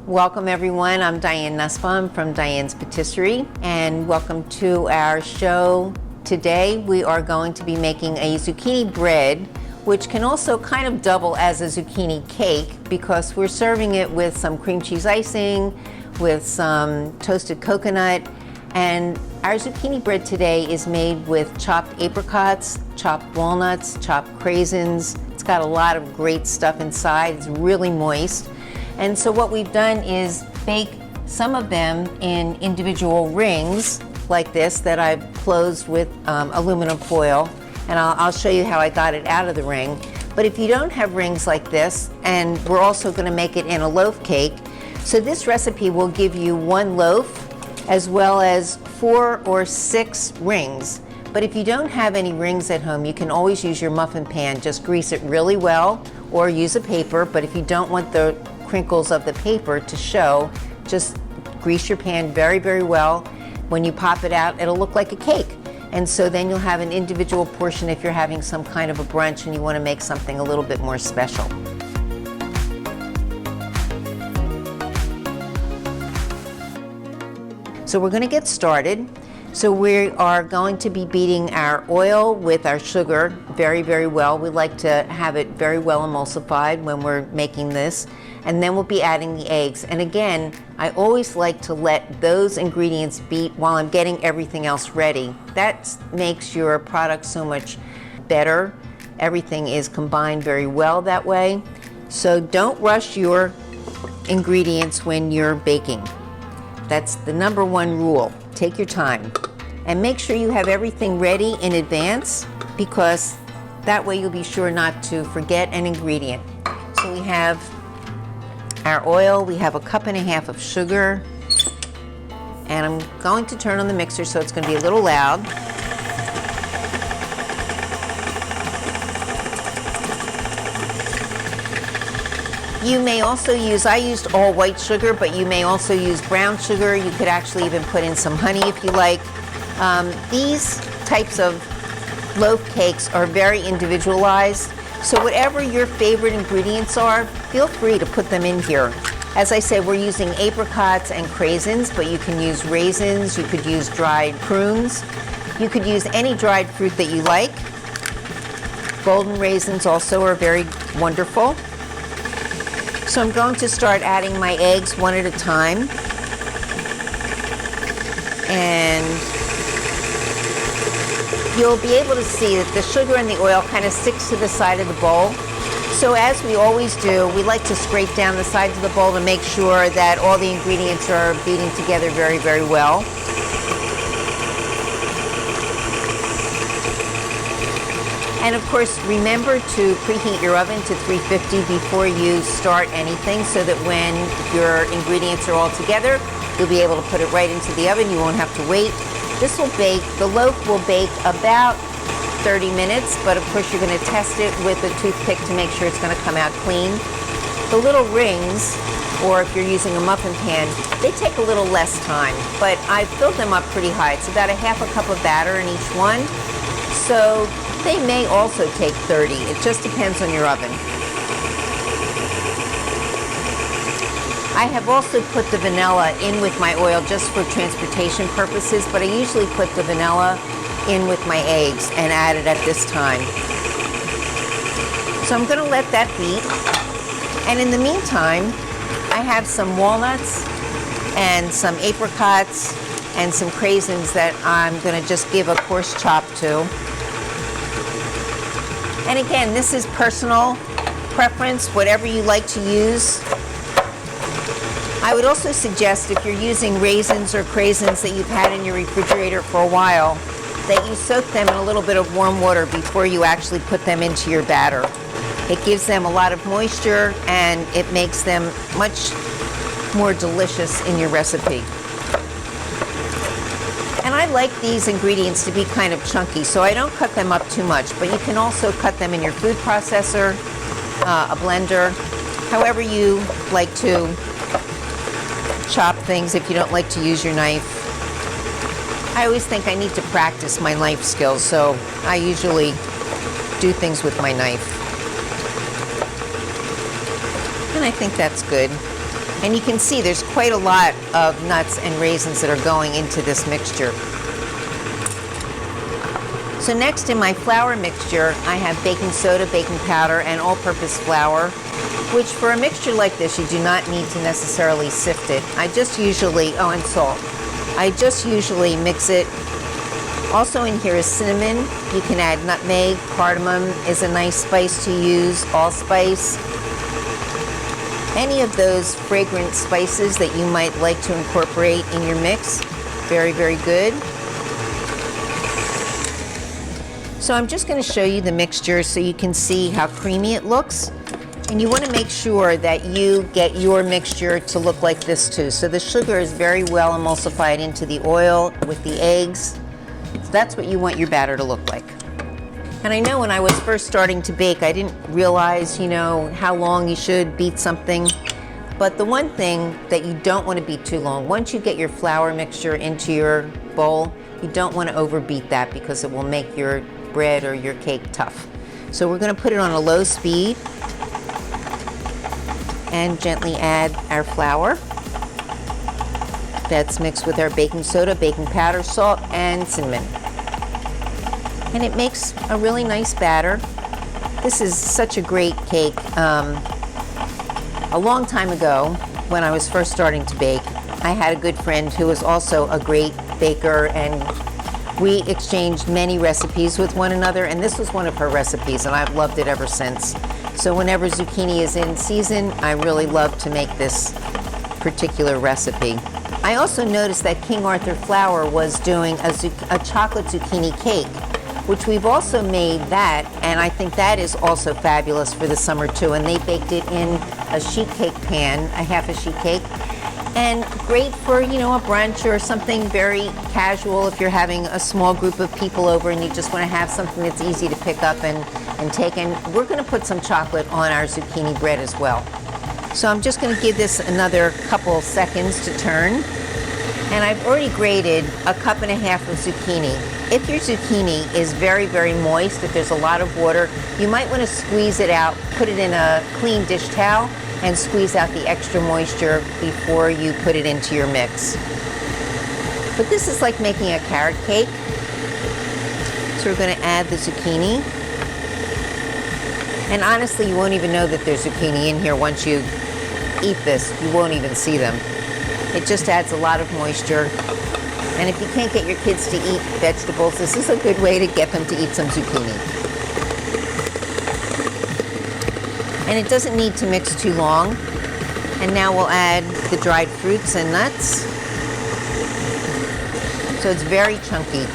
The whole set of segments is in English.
Welcome everyone, I'm Diane Nussbaum from Diane's Patisserie, and welcome to our show. Today we are going to be making a zucchini bread, which can also kind of double as a zucchini cake because we're serving it with some cream cheese icing, with some toasted coconut, and our zucchini bread today is made with chopped apricots, chopped walnuts, chopped craisins. It's got a lot of great stuff inside, it's really moist. And so what we've done is bake some of them in individual rings like this that I've closed with aluminum foil, and I'll show you how I got it out of the ring. But if you don't have rings like this, and we're also going to make it in a loaf cake, so this recipe will give you one loaf as well as 4 or 6 rings. But if you don't have any rings at home, you can always use your muffin pan. Just grease it really well or use a paper, but if you don't want the crinkles of the paper to show, just grease your pan very, very well. When you pop it out, it'll look like a cake. And so then you'll have an individual portion if you're having some kind of a brunch and you want to make something a little bit more special. So we're going to get started. So we are going to be beating our oil with our sugar very, very well. We like to have it very well emulsified when we're making this. And then we'll be adding the eggs. And again, I always like to let those ingredients beat while I'm getting everything else ready. That makes your product so much better. Everything is combined very well that way. So don't rush your ingredients when you're baking. That's the #1 rule. Take your time. And make sure you have everything ready in advance, because that way you'll be sure not to forget an ingredient. So we have our oil, we have 1.5 cups of sugar, and I'm going to turn on the mixer so it's going to be a little loud. You may also use, I used all white sugar, but you may also use brown sugar. You could actually even put in some honey if you like. These types of loaf cakes are very individualized. So whatever your favorite ingredients are, feel free to put them in here. As I said, we're using apricots and craisins, but you can use raisins, you could use dried prunes, you could use any dried fruit that you like. Golden raisins also are very wonderful. So I'm going to start adding my eggs one at a time. And you'll be able to see that the sugar and the oil kind of sticks to the side of the bowl. So as we always do, we like to scrape down the sides of the bowl to make sure that all the ingredients are beating together very, very well. And of course, remember to preheat your oven to 350 before you start anything, so that when your ingredients are all together, you'll be able to put it right into the oven. You won't have to wait. This will bake, the loaf will bake about 30 minutes, but of course you're going to test it with a toothpick to make sure it's going to come out clean. The little rings, or if you're using a muffin pan, they take a little less time, but I filled them up pretty high. It's about 1/2 cup of batter in each one. So they may also take 30. It just depends on your oven. I have also put the vanilla in with my oil just for transportation purposes, but I usually put the vanilla in with my eggs and add it at this time. So I'm going to let that beat. And in the meantime, I have some walnuts and some apricots and some craisins that I'm going to just give a coarse chop to. And again, this is personal preference, whatever you like to use. I would also suggest, if you're using raisins or craisins that you've had in your refrigerator for a while, that you soak them in a little bit of warm water before you actually put them into your batter. It gives them a lot of moisture and it makes them much more delicious in your recipe. And I like these ingredients to be kind of chunky, so I don't cut them up too much, but you can also cut them in your food processor, a blender, however you like to chop things if you don't like to use your knife. I always think I need to practice my knife skills, so I usually do things with my knife. And I think that's good. And you can see there's quite a lot of nuts and raisins that are going into this mixture. So next in my flour mixture, I have baking soda, baking powder, and all-purpose flour, which for a mixture like this, you do not need to necessarily sift it. I just usually, oh, and salt. I just usually mix it. Also in here is cinnamon. You can add nutmeg, cardamom is a nice spice to use, allspice. Any of those fragrant spices that you might like to incorporate in your mix, very, very good. So I'm just going to show you the mixture so you can see how creamy it looks. And you want to make sure that you get your mixture to look like this too. So the sugar is very well emulsified into the oil with the eggs. So that's what you want your batter to look like. And I know when I was first starting to bake, I didn't realize, how long you should beat something. But the one thing that you don't want to beat too long, once you get your flour mixture into your bowl, you don't want to overbeat that because it will make your bread or your cake tough. So we're going to put it on a low speed and gently add our flour. That's mixed with our baking soda, baking powder, salt, and cinnamon. And it makes a really nice batter. This is such a great cake. A long time ago, when I was first starting to bake, I had a good friend who was also a great baker, and we exchanged many recipes with one another, and this was one of her recipes, and I've loved it ever since. So whenever zucchini is in season, I really love to make this particular recipe. I also noticed that King Arthur Flour was doing a chocolate zucchini cake, which we've also made that, and I think that is also fabulous for the summer too. And they baked it in a sheet cake pan, a half a sheet cake, and great for, a brunch or something very casual if you're having a small group of people over and you just want to have something that's easy to pick up and take. And we're going to put some chocolate on our zucchini bread as well. So I'm just going to give this another couple seconds to turn. And I've already grated a cup and a half of zucchini. If your zucchini is very, very moist, if there's a lot of water, you might want to squeeze it out, put it in a clean dish towel, and squeeze out the extra moisture before you put it into your mix. But this is like making a carrot cake. So we're going to add the zucchini. And honestly, you won't even know that there's zucchini in here once you eat this. You won't even see them. It just adds a lot of moisture. And if you can't get your kids to eat vegetables, this is a good way to get them to eat some zucchini. And it doesn't need to mix too long. And now we'll add the dried fruits and nuts. So it's very chunky.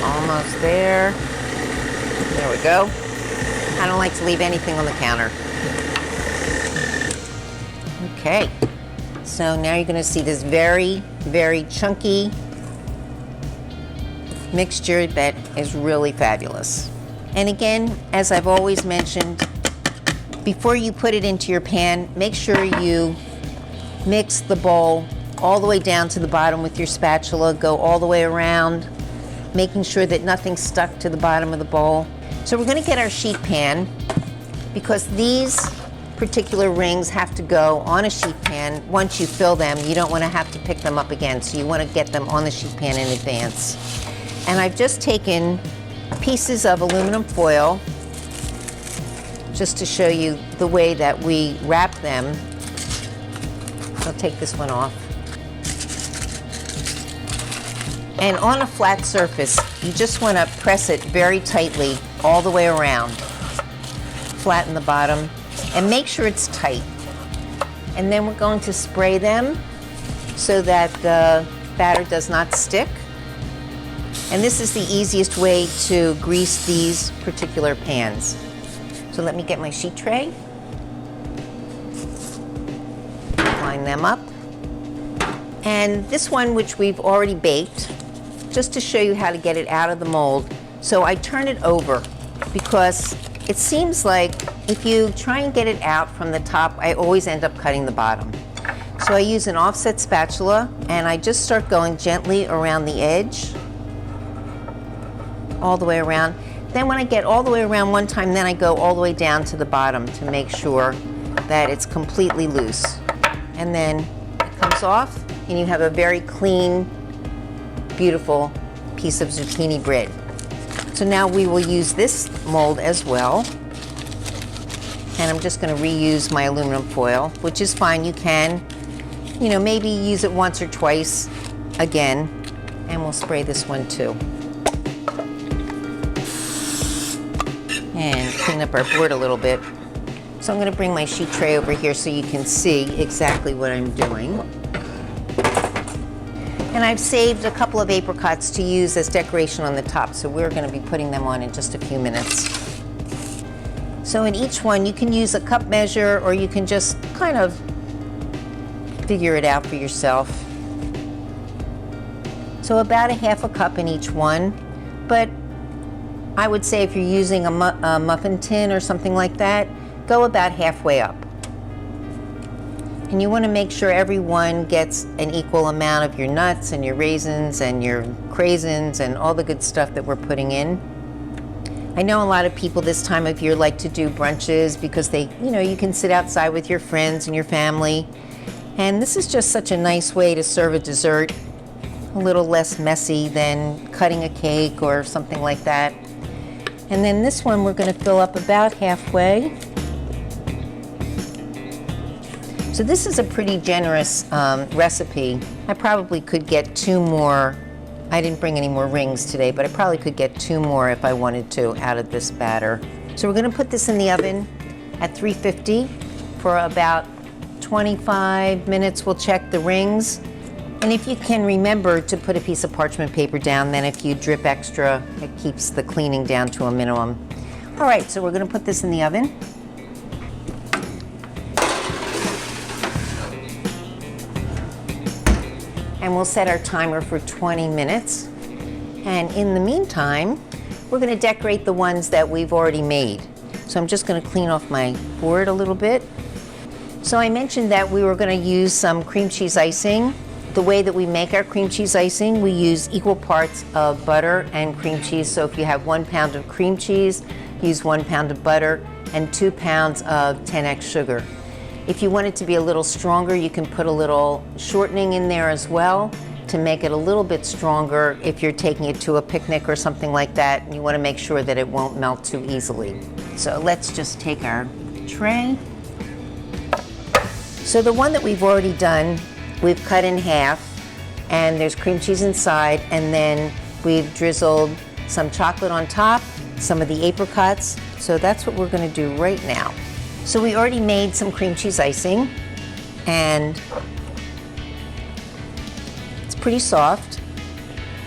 Almost there. There we go. I don't like to leave anything on the counter. Okay. So now you're going to see this very, very chunky mixture that is really fabulous. And again, as I've always mentioned, before you put it into your pan, make sure you mix the bowl all the way down to the bottom with your spatula. Go all the way around, making sure that nothing's stuck to the bottom of the bowl. So we're going to get our sheet pan, because these particular rings have to go on a sheet pan. Once you fill them, you don't want to have to pick them up again, so you want to get them on the sheet pan in advance. And I've just taken pieces of aluminum foil just to show you the way that we wrap them. I'll take this one off. And on a flat surface, you just want to press it very tightly all the way around. Flatten the bottom and make sure it's tight. And then we're going to spray them so that the batter does not stick. And this is the easiest way to grease these particular pans. So let me get my sheet tray. Line them up. And this one, which we've already baked, just to show you how to get it out of the mold. So I turn it over because it seems like if you try and get it out from the top, I always end up cutting the bottom. So I use an offset spatula and I just start going gently around the edge, all the way around. Then when I get all the way around one time, then I go all the way down to the bottom to make sure that it's completely loose. And then it comes off and you have a very clean, beautiful piece of zucchini bread. So now we will use this mold as well. And I'm just going to reuse my aluminum foil, which is fine. You can, maybe use it once or twice again. And we'll spray this one too. And clean up our board a little bit. So I'm going to bring my sheet tray over here so you can see exactly what I'm doing. And I've saved a couple of apricots to use as decoration on the top, so we're going to be putting them on in just a few minutes. So in each one, you can use a cup measure, or you can just kind of figure it out for yourself. So about a half a cup in each one, but I would say if you're using a muffin tin or something like that, go about halfway up. And you want to make sure everyone gets an equal amount of your nuts and your raisins and your craisins and all the good stuff that we're putting in. I know a lot of people this time of year like to do brunches because you can sit outside with your friends and your family. And this is just such a nice way to serve a dessert, a little less messy than cutting a cake or something like that. And then this one we're going to fill up about halfway. So this is a pretty generous recipe. I probably could get 2 more. I didn't bring any more rings today, but I probably could get 2 more if I wanted to out of this batter. So we're going to put this in the oven at 350 for about 25 minutes. We'll check the rings. And if you can remember to put a piece of parchment paper down, then if you drip extra, it keeps the cleaning down to a minimum. All right, so we're going to put this in the oven. And we'll set our timer for 20 minutes. And in the meantime, we're going to decorate the ones that we've already made. So I'm just going to clean off my board a little bit. So I mentioned that we were going to use some cream cheese icing. The way that we make our cream cheese icing, we use equal parts of butter and cream cheese. So if you have 1 pound of cream cheese, use 1 pound of butter and 2 pounds of 10x sugar. If you want it to be a little stronger, you can put a little shortening in there as well to make it a little bit stronger if you're taking it to a picnic or something like that. And you want to make sure that it won't melt too easily. So let's just take our tray. So the one that we've already done, we've cut in half, and there's cream cheese inside, and then we've drizzled some chocolate on top, some of the apricots. So that's what we're going to do right now. So we already made some cream cheese icing, and it's pretty soft.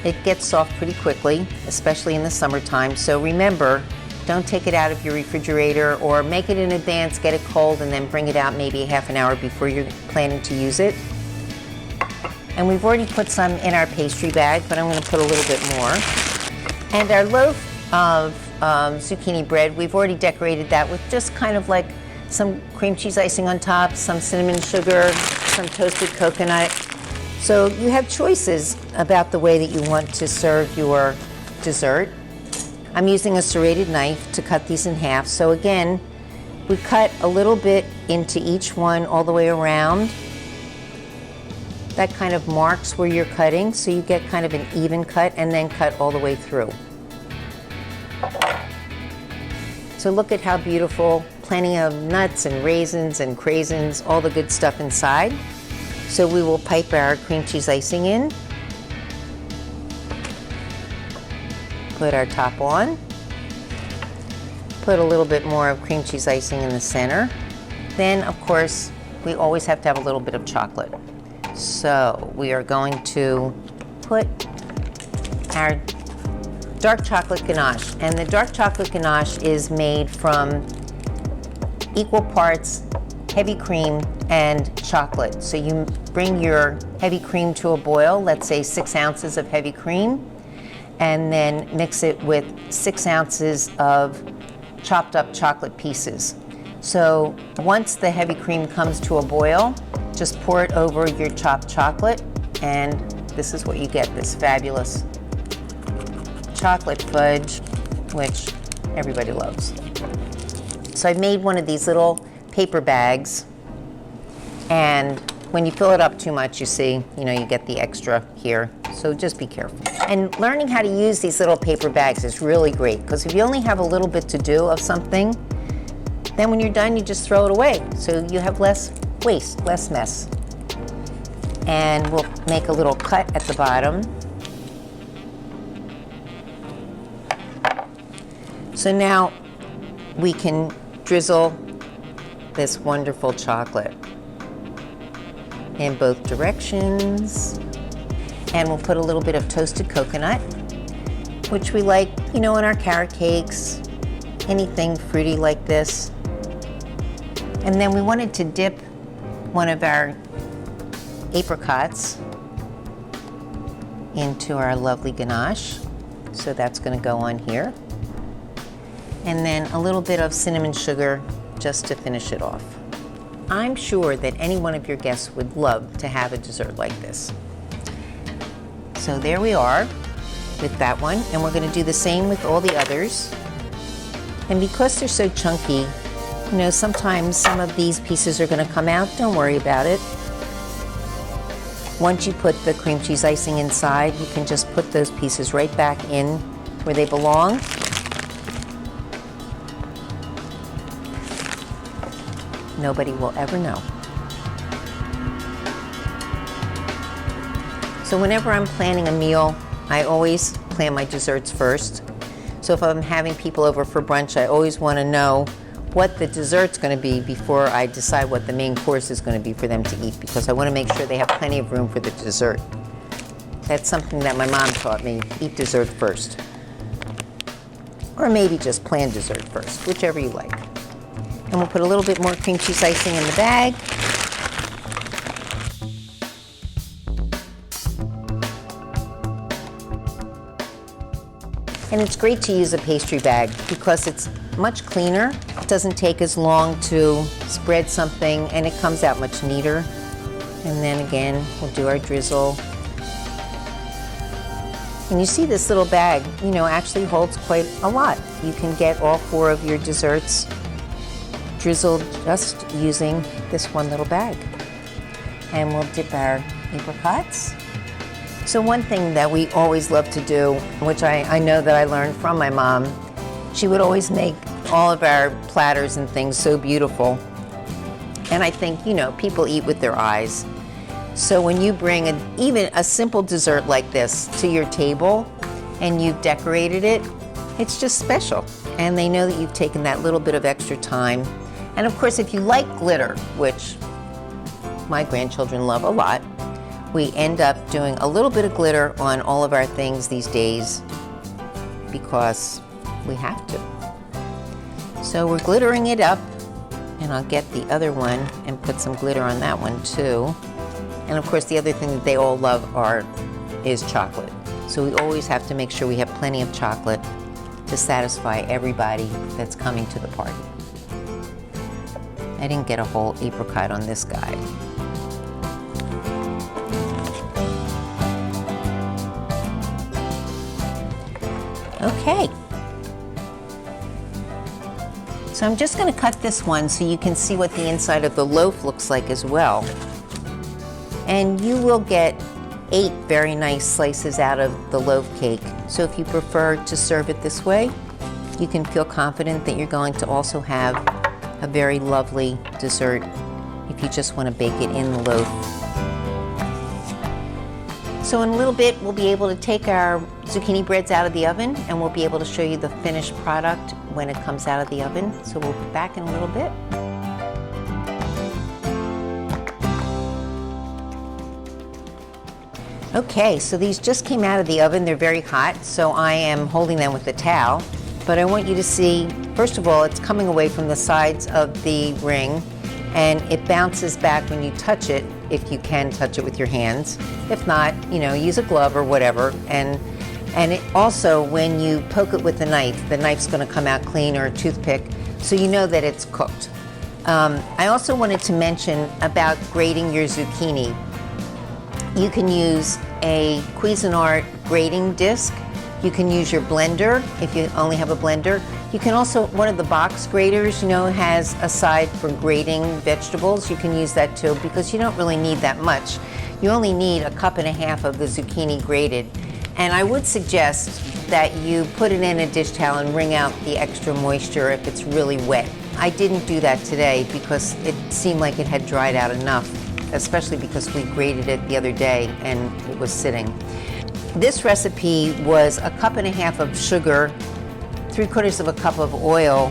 It gets soft pretty quickly, especially in the summertime. So remember, don't take it out of your refrigerator, or make it in advance, get it cold, and then bring it out maybe a half an hour before you're planning to use it. And we've already put some in our pastry bag, but I'm going to put a little bit more. And our loaf of zucchini bread, we've already decorated that with just kind of like some cream cheese icing on top, some cinnamon sugar, some toasted coconut. So you have choices about the way that you want to serve your dessert. I'm using a serrated knife to cut these in half. So again, we cut a little bit into each one all the way around. That kind of marks where you're cutting, so you get kind of an even cut, and then cut all the way through. So look at how beautiful, plenty of nuts and raisins and craisins, all the good stuff inside. So we will pipe our cream cheese icing in. Put our top on. Put a little bit more of cream cheese icing in the center. Then, of course, we always have to have a little bit of chocolate. So we are going to put our dark chocolate ganache. And the dark chocolate ganache is made from equal parts heavy cream and chocolate. So you bring your heavy cream to a boil, let's say 6 ounces of heavy cream, and then mix it with 6 ounces of chopped up chocolate pieces. So once the heavy cream comes to a boil, just pour it over your chopped chocolate, and this is what you get, this fabulous chocolate fudge, which everybody loves. So I made one of these little paper bags, and when you fill it up too much, you see, you get the extra here. So just be careful. And learning how to use these little paper bags is really great, because if you only have a little bit to do of something, then when you're done, you just throw it away. So you have less waste, less mess. And we'll make a little cut at the bottom. So now we can drizzle this wonderful chocolate in both directions. And we'll put a little bit of toasted coconut, which we like, in our carrot cakes, anything fruity like this. And then we wanted to dip one of our apricots into our lovely ganache. So that's going to go on here. And then a little bit of cinnamon sugar just to finish it off. I'm sure that any one of your guests would love to have a dessert like this. So there we are with that one, and we're going to do the same with all the others. And because they're so chunky, sometimes some of these pieces are going to come out. Don't worry about it. Once you put the cream cheese icing inside, you can just put those pieces right back in where they belong. Nobody will ever know. So whenever I'm planning a meal, I always plan my desserts first. So if I'm having people over for brunch, I always want to know what the dessert's going to be before I decide what the main course is going to be for them to eat, because I want to make sure they have plenty of room for the dessert. That's something that my mom taught me, eat dessert first. Or maybe just plan dessert first, whichever you like. And we'll put a little bit more cream cheese icing in the bag. And it's great to use a pastry bag because it's much cleaner. It doesn't take as long to spread something, and it comes out much neater. And then again, we'll do our drizzle. And you see this little bag, actually holds quite a lot. You can get all 4 of your desserts drizzled just using this one little bag. And we'll dip our apricots. So one thing that we always love to do, which I know that I learned from my mom, she would always make all of our platters and things so beautiful. And I think, people eat with their eyes. So when you bring even a simple dessert like this to your table and you've decorated it, it's just special. And they know that you've taken that little bit of extra time. And of course, if you like glitter, which my grandchildren love a lot, we end up doing a little bit of glitter on all of our things these days because we have to. So we're glittering it up, and I'll get the other one and put some glitter on that one too. And of course, the other thing that they all love is chocolate. So we always have to make sure we have plenty of chocolate to satisfy everybody that's coming to the party. I didn't get a whole apricot on this guy. Okay. So I'm just going to cut this one so you can see what the inside of the loaf looks like as well. And you will get 8 very nice slices out of the loaf cake. So if you prefer to serve it this way, you can feel confident that you're going to also have a very lovely dessert if you just want to bake it in the loaf. So in a little bit, we'll be able to take our zucchini breads out of the oven, and we'll be able to show you the finished product when it comes out of the oven. So we'll be back in a little bit. Okay, so these just came out of the oven. They're very hot, so I am holding them with a towel. But I want you to see, first of all, it's coming away from the sides of the ring, and it bounces back when you touch it, if you can touch it with your hands. If not, use a glove or whatever. And it also, when you poke it with the knife's going to come out clean, or a toothpick, so you know that it's cooked. I also wanted to mention about grating your zucchini. You can use a Cuisinart grating disc. You can use your blender if you only have a blender. You can also, one of the box graters, has a side for grating vegetables. You can use that too, because you don't really need that much. You only need a cup and a half of the zucchini grated. And I would suggest that you put it in a dish towel and wring out the extra moisture if it's really wet. I didn't do that today because it seemed like it had dried out enough, especially because we grated it the other day and it was sitting. This recipe was a cup and a half of sugar, 3/4 of a cup of oil,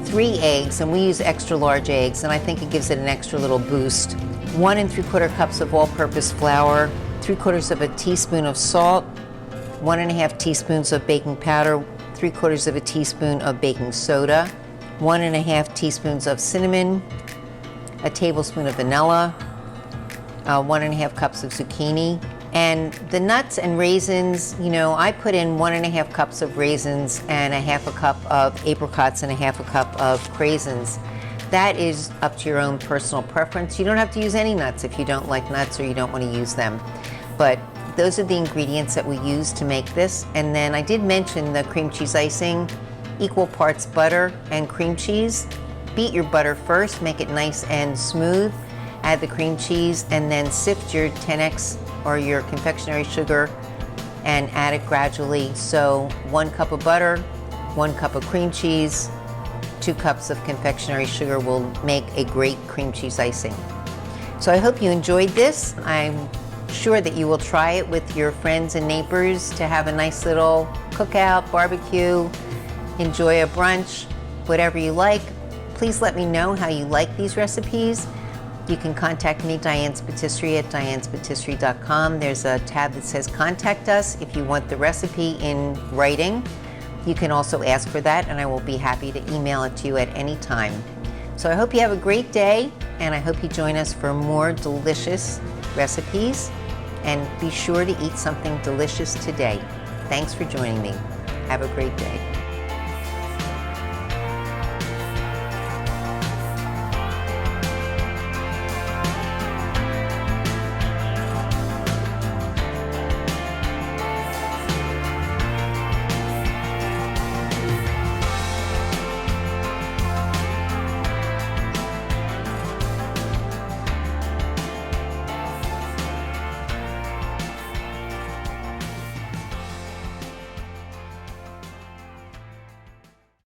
3 eggs, and we use extra large eggs, and I think it gives it an extra little boost. 1 3/4 cups of all-purpose flour, 3/4 of a teaspoon of salt, 1 1/2 teaspoons of baking powder, 3/4 of a teaspoon of baking soda, 1 1/2 teaspoons of cinnamon, a tablespoon of vanilla, 1 1/2 cups of zucchini. And the nuts and raisins, I put in 1 1/2 cups of raisins and 1/2 cup of apricots and 1/2 cup of craisins. That is up to your own personal preference. You don't have to use any nuts if you don't like nuts or you don't want to use them. But those are the ingredients that we use to make this. And then I did mention the cream cheese icing, equal parts butter and cream cheese. Beat your butter first, make it nice and smooth. Add the cream cheese and then sift your 10x or your confectionery sugar and add it gradually. So 1 cup of butter, 1 cup of cream cheese, 2 cups of confectionery sugar will make a great cream cheese icing. So I hope you enjoyed this. I'm sure that you will try it with your friends and neighbors to have a nice little cookout, barbecue, enjoy a brunch, whatever you like. Please let me know how you like these recipes. You can contact me, Diane's Patisserie, at dianespatisserie.com. There's a tab that says Contact Us if you want the recipe in writing. You can also ask for that, and I will be happy to email it to you at any time. So I hope you have a great day, and I hope you join us for more delicious recipes. And be sure to eat something delicious today. Thanks for joining me. Have a great day.